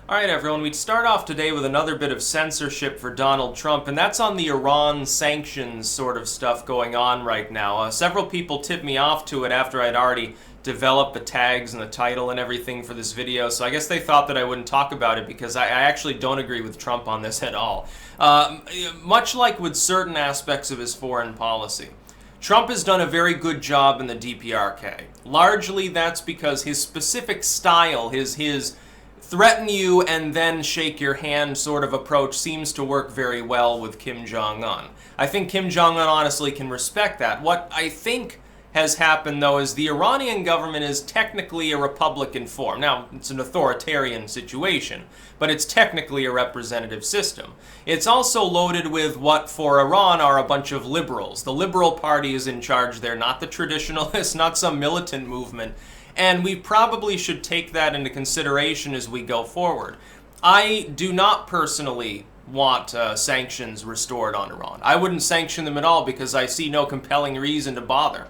Alright everyone, we'd start off today with another bit of censorship for Donald Trump, and that's on the Iran sanctions sort of stuff going on right now. Several people tipped me off to it after I'd already developed the tags and the title and everything for this video, so I guess they thought that I wouldn't talk about it because I actually don't agree with Trump on this at all. Much like with certain aspects of his foreign policy, Trump has done a very good job in the DPRK. Largely that's because his specific style, his threaten you and then shake your hand sort of approach seems to work very well with Kim Jong-un. I think Kim Jong-un honestly can respect that. What I think has happened, though, is the Iranian government is technically a republic in form. Now, it's an authoritarian situation, but it's technically a representative system. It's also loaded with what, for Iran, are a bunch of liberals. The Liberal Party is in charge there, not the traditionalists, not some militant movement. And we probably should take that into consideration as we go forward. I do not personally want sanctions restored on Iran. I wouldn't sanction them at all because I see no compelling reason to bother.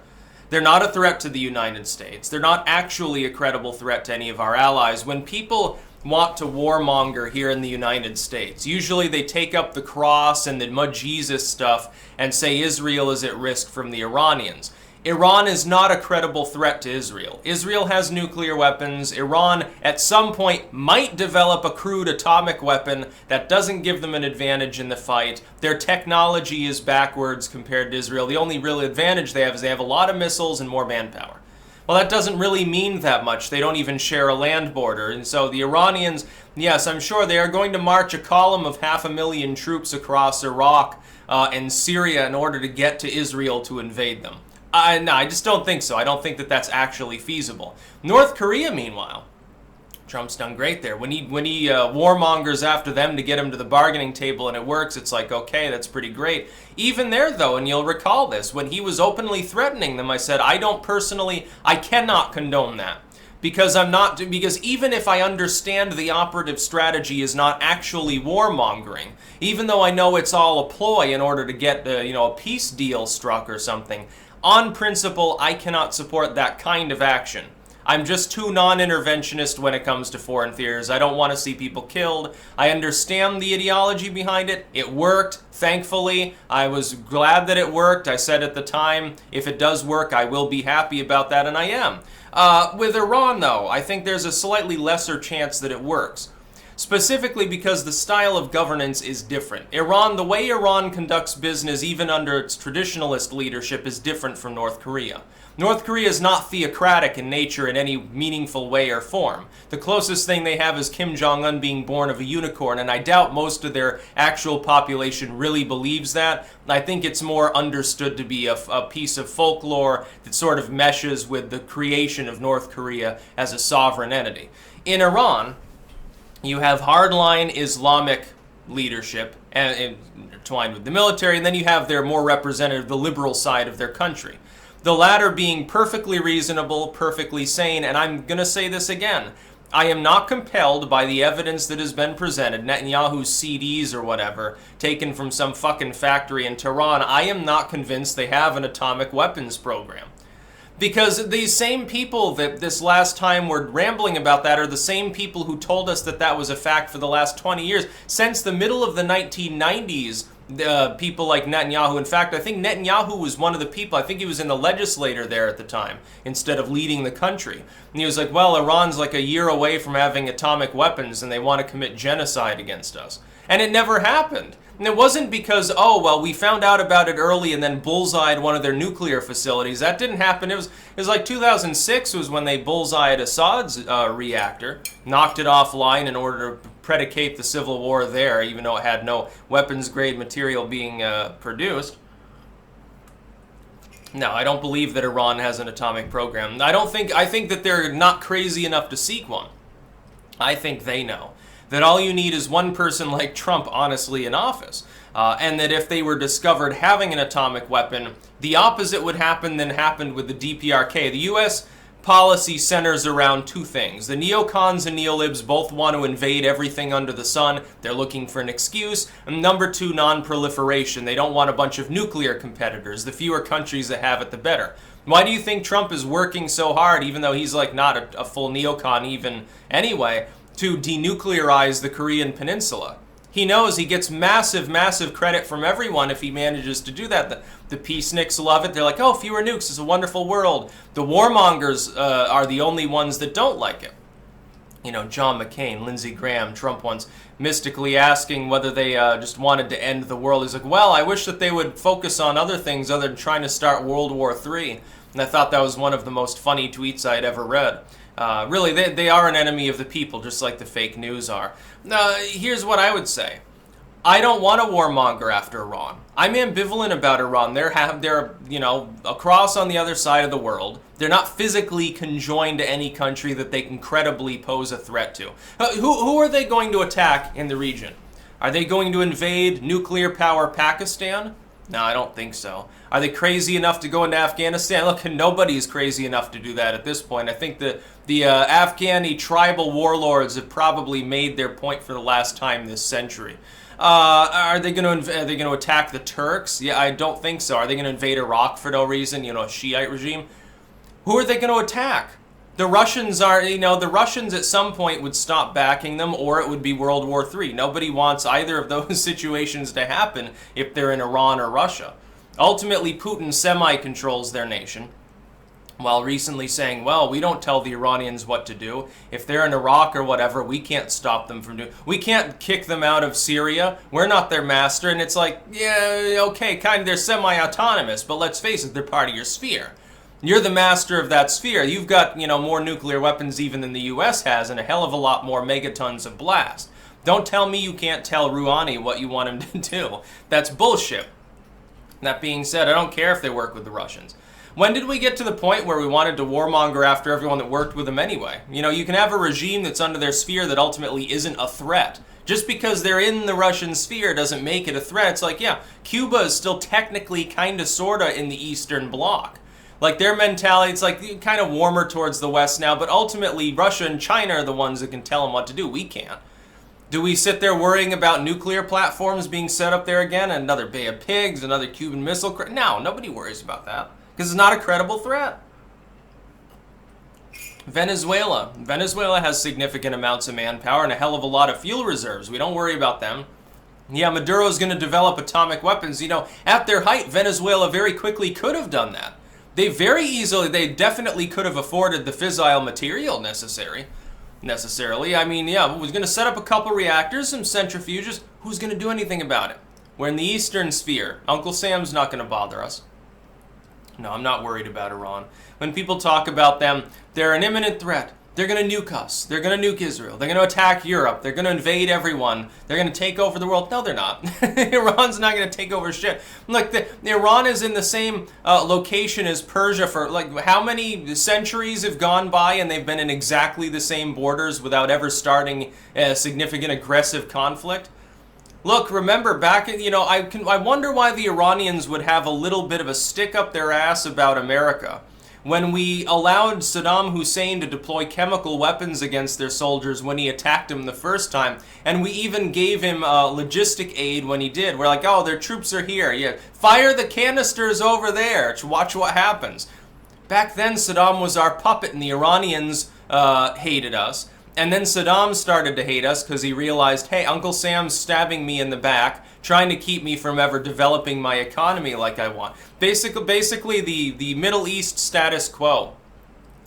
They're not a threat to the United States. They're not actually a credible threat to any of our allies. When people want to warmonger here in the United States, usually they take up the cross and the mud Jesus stuff and say Israel is at risk from the Iranians. Iran is not a credible threat to Israel. Israel has nuclear weapons. Iran, at some point, might develop a crude atomic weapon that doesn't give them an advantage in the fight. Their technology is backwards compared to Israel. The only real advantage they have is they have a lot of missiles and more manpower. Well, that doesn't really mean that much. They don't even share a land border. And so the Iranians, yes, I'm sure they are going to march a column of 500,000 troops across Iraq and Syria in order to get to Israel to invade them. No, I just don't think so. I don't think that that's actually feasible. North Korea, meanwhile, Trump's done great there. When he warmongers after them to get him to the bargaining table and it works, it's like, okay, that's pretty great. Even there, though, and you'll recall this, when he was openly threatening them, I said, I cannot condone that. Because even if I understand the operative strategy is not actually warmongering, even though I know it's all a ploy in order to get a peace deal struck or something, on principle, I cannot support that kind of action. I'm just too non-interventionist when it comes to foreign theaters. I don't want to see people killed. I understand the ideology behind it. It worked, thankfully. I was glad that it worked. I said at the time, if it does work, I will be happy about that, and I am. With Iran, though, I think there's a slightly lesser chance that it works. Specifically because the style of governance is different. The way Iran conducts business, even under its traditionalist leadership, is different from North Korea. North Korea is not theocratic in nature in any meaningful way or form. The closest thing they have is Kim Jong-un being born of a unicorn, and I doubt most of their actual population really believes that. I think it's more understood to be a piece of folklore that sort of meshes with the creation of North Korea as a sovereign entity. In Iran, you have hardline Islamic leadership and intertwined with the military, and then you have their more representative, the liberal side of their country. The latter being perfectly reasonable, perfectly sane, and I'm going to say this again. I am not compelled by the evidence that has been presented, Netanyahu's CDs or whatever, taken from some fucking factory in Tehran. I am not convinced they have an atomic weapons program. Because these same people that this last time were rambling about that are the same people who told us that that was a fact for the last 20 years. Since the middle of the 1990s, people like Netanyahu, in fact, I think Netanyahu was one of the people, I think he was in the legislature there at the time, instead of leading the country. And he was like, well, Iran's like a year away from having atomic weapons and they want to commit genocide against us. And it never happened. And it wasn't because, oh, well, we found out about it early and then bullseyed one of their nuclear facilities. That didn't happen. It was like 2006 was when they bullseyed Assad's reactor, knocked it offline in order to predicate the civil war there, even though it had no weapons-grade material being produced. No, I don't believe that Iran has an atomic program. I think that they're not crazy enough to seek one. I think they know that all you need is one person like Trump, honestly, in office. And that if they were discovered having an atomic weapon, the opposite would happen than happened with the DPRK. The U.S. policy centers around two things. The neocons and neolibs both want to invade everything under the sun. They're looking for an excuse. And number two, non-proliferation. They don't want a bunch of nuclear competitors. The fewer countries that have it, the better. Why do you think Trump is working so hard, even though he's like not a full neocon even anyway? to denuclearize the Korean Peninsula. He knows he gets massive, massive credit from everyone if he manages to do that. The peaceniks love it. They're like, oh, fewer nukes is a wonderful world. The warmongers are the only ones that don't like it. You know, John McCain, Lindsey Graham, Trump once mystically asking whether they just wanted to end the world. He's like, well, I wish that they would focus on other things other than trying to start World War III. And I thought that was one of the most funny tweets I had ever read. Really, they are an enemy of the people, just like the fake news are. Here's what I would say. I don't want a warmonger after Iran. I'm ambivalent about Iran. They're across on the other side of the world. They're not physically conjoined to any country that they can credibly pose a threat to. Who are they going to attack in the region? Are they going to invade nuclear power Pakistan? No, I don't think so. Are they crazy enough to go into Afghanistan? Look, nobody's crazy enough to do that at this point. I think the Afghani tribal warlords have probably made their point for the last time this century. Are they going to attack the Turks? Yeah, I don't think so. Are they going to invade Iraq for no reason? You know, a Shiite regime? Who are they going to attack? The Russians the Russians at some point would stop backing them, or it would be World War III. Nobody wants either of those situations to happen if they're in Iran or Russia. Ultimately, Putin semi-controls their nation, while recently saying, well, we don't tell the Iranians what to do. If they're in Iraq or whatever, we can't stop them from doing. We can't kick them out of Syria. We're not their master. And it's like, yeah, okay, kind of, they're semi-autonomous, but let's face it, they're part of your sphere. You're the master of that sphere. You've got, more nuclear weapons even than the U.S. has, and a hell of a lot more megatons of blast. Don't tell me you can't tell Rouhani what you want him to do. That's bullshit. That being said, I don't care if they work with the Russians. When did we get to the point where we wanted to warmonger after everyone that worked with them anyway? You can have a regime that's under their sphere that ultimately isn't a threat. Just because they're in the Russian sphere doesn't make it a threat. It's like, yeah, Cuba is still technically kind of sorta in the Eastern Bloc. Like, their mentality, it's like kind of warmer towards the West now, but ultimately Russia and China are the ones that can tell them what to do. We can't. Do we sit there worrying about nuclear platforms being set up there again? Another Bay of Pigs, another Cuban Missile? No, nobody worries about that. Because it's not a credible threat. Venezuela. Venezuela has significant amounts of manpower and a hell of a lot of fuel reserves. We don't worry about them. Yeah, Maduro's going to develop atomic weapons. At their height, Venezuela very quickly could have done that. They definitely could have afforded the fissile material necessarily. I mean, yeah, we're going to set up a couple reactors, some centrifuges. Who's going to do anything about it? We're in the Eastern Sphere. Uncle Sam's not going to bother us. No, I'm not worried about Iran. When people talk about them, they're an imminent threat. They're going to nuke us. They're going to nuke Israel. They're going to attack Europe. They're going to invade everyone. They're going to take over the world. No, they're not. Iran's not going to take over shit. Look, Iran is in the same location as Persia for, how many centuries have gone by and they've been in exactly the same borders without ever starting a significant aggressive conflict? Look, remember back, I wonder why the Iranians would have a little bit of a stick up their ass about America. When we allowed Saddam Hussein to deploy chemical weapons against their soldiers when he attacked them the first time, and we even gave him logistic aid when he did. We're like, oh, their troops are here. Yeah, fire the canisters over there to watch what happens. Back then, Saddam was our puppet, and the Iranians hated us. And then Saddam started to hate us because he realized, hey, Uncle Sam's stabbing me in the back, trying to keep me from ever developing my economy like I want. Basically the Middle East status quo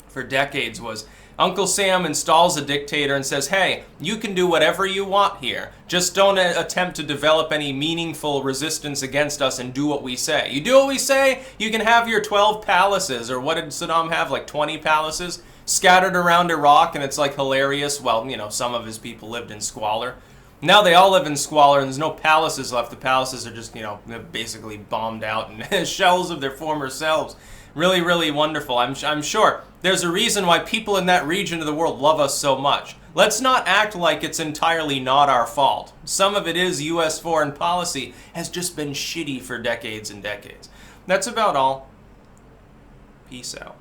for decades was Uncle Sam installs a dictator and says, hey, you can do whatever you want here. Just don't attempt to develop any meaningful resistance against us and do what we say. You do what we say, you can have your 12 palaces, or what did Saddam have, like 20 palaces? Scattered around Iraq, and it's like hilarious. Well, some of his people lived in squalor. Now they all live in squalor, and there's no palaces left. The palaces are just, basically bombed out and shells of their former selves. Really, really wonderful. I'm sure there's a reason why people in that region of the world love us so much. Let's not act like it's entirely not our fault. Some of it is U.S. foreign policy has just been shitty for decades and decades. That's about all. Peace out.